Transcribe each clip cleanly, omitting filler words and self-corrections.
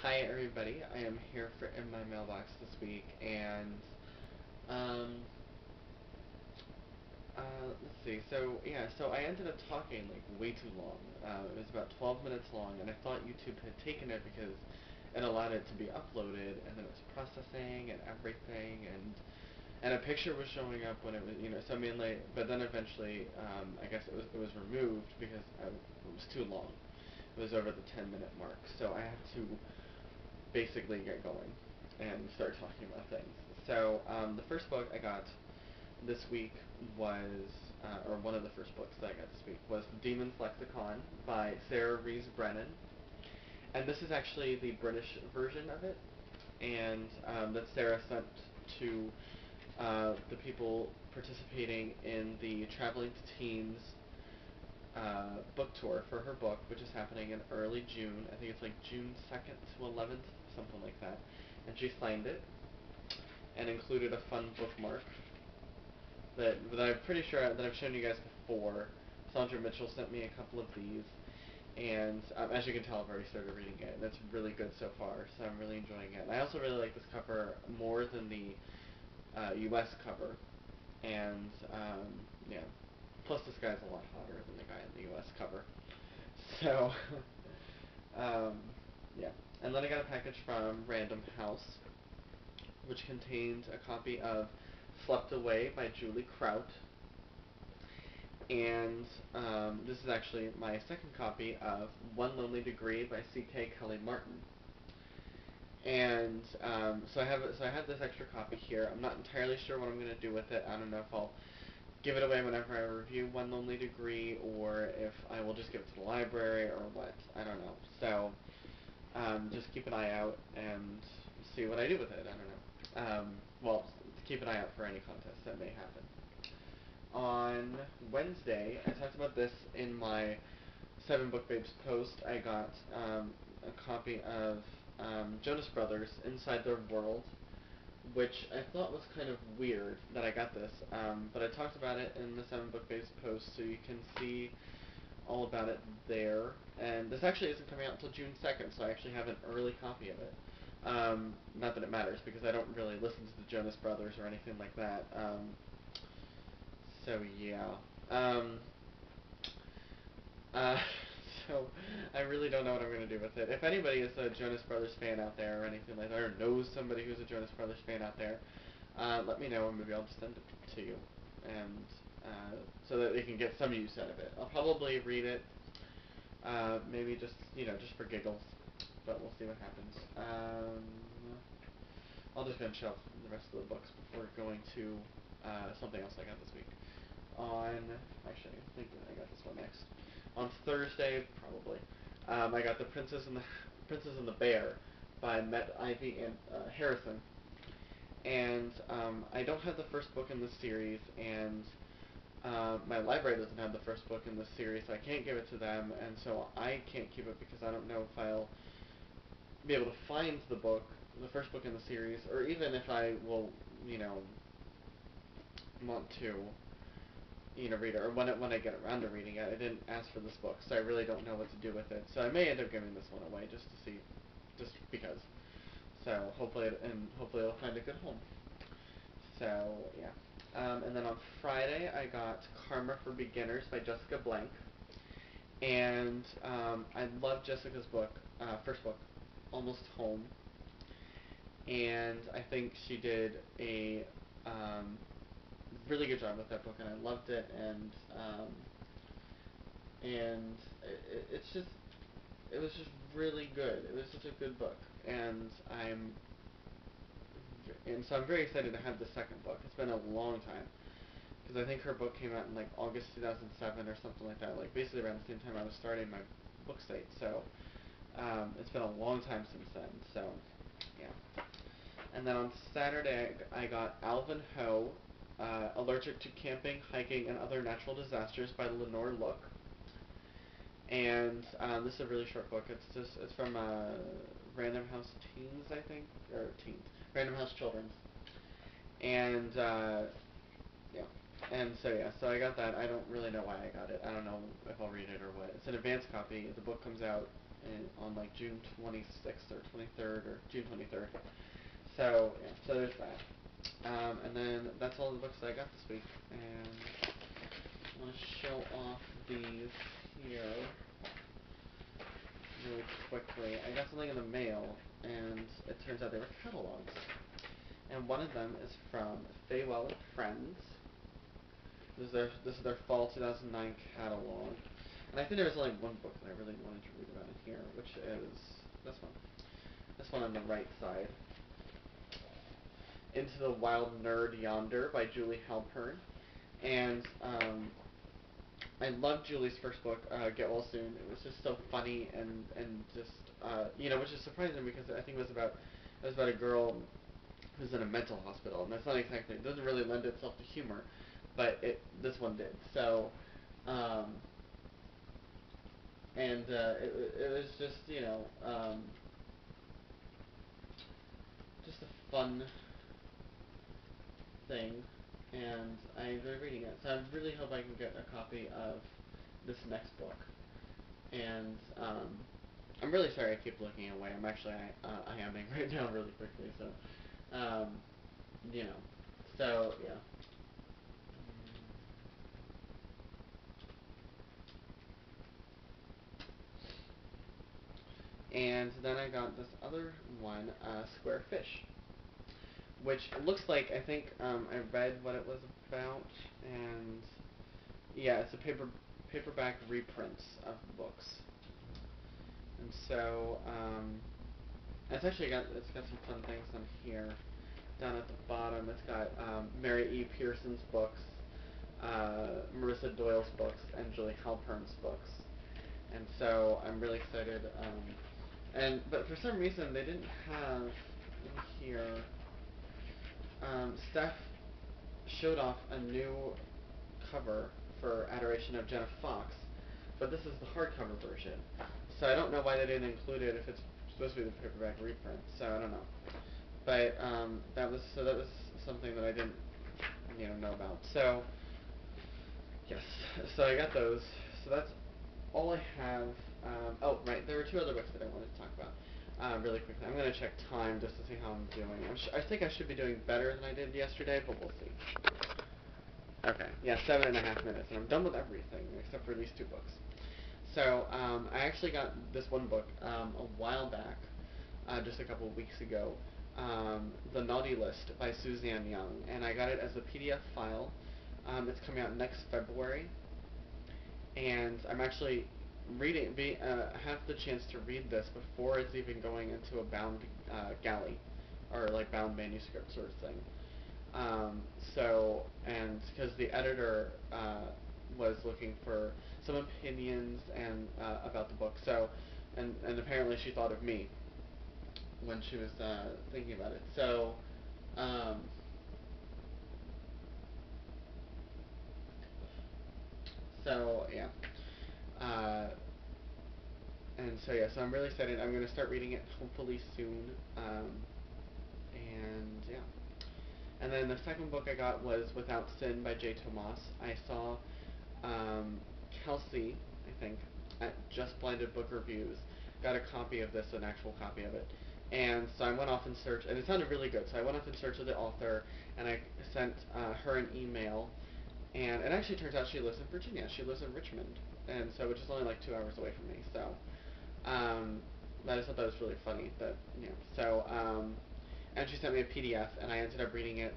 Hi everybody, I am here for In My Mailbox this week, and um, let's see, so I ended up talking like way too long. It was about 12 minutes long, and I thought YouTube had taken it because it allowed it to be uploaded, and then it was processing and everything, and a picture was showing up when it was, so mainly, but then eventually, I guess it was removed because it was too long. It was over the 10-minute mark, so I had to basically get going and start talking about things. So the first book I got this week was, or one of the first books that I got this week was Demon's Lexicon by Sarah Rees Brennan, and this is actually the British version of it, and that Sarah sent to the people participating in the Traveling to Teens book tour for her book, which is happening in early June. I think it's like June 2nd to 11th, something like that. And she signed it and included a fun bookmark that I'm pretty sure that I've shown you guys before. Sandra Mitchell sent me a couple of these, and as you can tell, I've already started reading it, and it's really good so far, so I'm really enjoying it. And I also really like this cover more than the U.S. cover, and yeah. Plus, this guy's a lot hotter than the guy in the U.S. cover. So, um, yeah. And then I got a package from Random House, which contained a copy of Slept Away by Julie Kraut. And this is actually my second copy of One Lonely Degree by C.K. Kelly Martin. And so I have this extra copy here. I'm not entirely sure what I'm going to do with it. I don't know if I'll give it away whenever I review One Lonely Degree, or if I will just give it to the library, or what. I don't know. So, just keep an eye out and see what I do with it. I don't know. Well, keep an eye out for any contests that may happen. On Wednesday, I talked about this in my Seven Book Babes post. I got a copy of Jonas Brothers Inside Their World, which I thought was kind of weird that I got this, but I talked about it in the Seven Book Babes post, so you can see all about it there. And this actually isn't coming out until June 2nd, so I actually have an early copy of it. Not that it matters, because I don't really listen to the Jonas Brothers or anything like that. So yeah. Um, uh, so I really don't know what I'm going to do with it. If anybody is a Jonas Brothers fan out there or anything like that, or knows somebody who's a Jonas Brothers fan out there, let me know and maybe I'll just send it to you, and so that they can get some use out of it. I'll probably read it, maybe just for giggles, but we'll see what happens. I'll just finish up the rest of the books before going to something else I got this week. Actually, I think I got this one next. On Thursday, probably, I got the Princess and the Bear by Met Ivy and Harrison. And I don't have the first book in the series, and my library doesn't have the first book in the series, so I can't give it to them, and so I can't keep it because I don't know if I'll be able to find the first book in the series, or even if I will, you know, want to, read it, or when I get around to reading it. I didn't ask for this book, so I really don't know what to do with it. So I may end up giving this one away just to see, just because. So hopefully it'll find a good home. So yeah. And then on Friday, I got Karma for Beginners by Jessica Blank. And I love Jessica's book, first book, Almost Home. And I think she did a really good job with that book, and I loved it. And it was just really good. It was such a good book, and so I'm very excited to have the second book. It's been a long time, because I think her book came out in like August 2007 or something like that, like basically around the same time I was starting my book site. So it's been a long time since then. So yeah. And then on Saturday I got Alvin Ho, Allergic to Camping, Hiking, and Other Natural Disasters by Lenore Look. And this is a really short book. It's from Random House Teens, I think, or Teens, Random House Children's. And yeah, so I got that. I don't really know why I got it. I don't know if I'll read it or what. It's an advance copy. The book comes out on like June 26th or 23rd or June 23rd. So yeah, so there's that. And then that's all the books that I got this week. And I'm gonna show off these here really quickly. I got something in the mail, and it turns out they were catalogs. And one of them is from Faywell and Friends. This is their fall 2009 catalog. And I think there's only one book that I really wanted to read about in here, which is this one. This one on the right side. Into the Wild Nerd Yonder by Julie Halpern. And I loved Julie's first book, Get Well Soon. It was just so funny and just which is surprising because I think it was about a girl who's in a mental hospital, and that's not exactly, it doesn't really lend itself to humor, but this one did. So, um, and it was just just a fun thing, and I enjoy reading it. So I really hope I can get a copy of this next book. And I'm really sorry I keep looking away. I'm actually I am right now really quickly. So um, you know, so yeah. And then I got this other one, Square Fish, which looks like I think I read what it was about, and yeah, it's a paperback reprints of books, and so it's got some fun things on here. Down at the bottom, it's got Mary E. Pearson's books, Marissa Doyle's books, and Julie Halpern's books, and so I'm really excited. But for some reason they didn't have in here. Steph showed off a new cover for Adoration of Jenna Fox, but this is the hardcover version. So I don't know why they didn't include it if it's supposed to be the paperback reprint. So I don't know. But that was something that I didn't know about. So yes, so I got those. So that's all I have. Oh right, there were two other books that I wanted to talk about. Really quickly, I'm gonna check time just to see how I'm doing. I think I should be doing better than I did yesterday, but we'll see. Okay, yeah, 7.5 minutes, and I'm done with everything except for these two books. So I actually got this one book a while back, just a couple of weeks ago, The Naughty List by Suzanne Young, and I got it as a PDF file. It's coming out next February, and I'm actually have the chance to read this before it's even going into a bound galley, or like bound manuscript sort of thing. Um, and because the editor was looking for some opinions and about the book, and apparently she thought of me when she was thinking about it. Um, so yeah, uh, so I'm really excited. I'm gonna start reading it hopefully soon, and yeah. And then the second book I got was Without Sin by J. Tomas. I saw um, Kelsey, I think, at Just Blinded Book Reviews, got a copy of this, an actual copy of it. And so I went off and searched, and it sounded really good. So I went off and searched of the author, and I sent her an email. And it actually turns out she lives in Virginia. She lives in Richmond, and so which is only like 2 hours away from me. So um, I just thought that was really funny. And she sent me a PDF, and I ended up reading it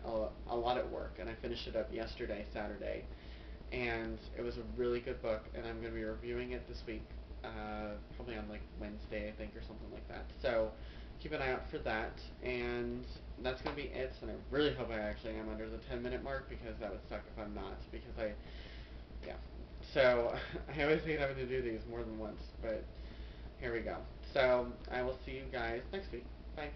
a lot at work, and I finished it up yesterday, Saturday, and it was a really good book, and I'm going to be reviewing it this week, probably on like Wednesday, I think, or something like that. So keep an eye out for that, and that's going to be it. And I really hope I actually am under the 10-minute mark, because that would suck if I'm not, because yeah. So I always hate having to do these more than once, but here we go. So I will see you guys next week. Bye.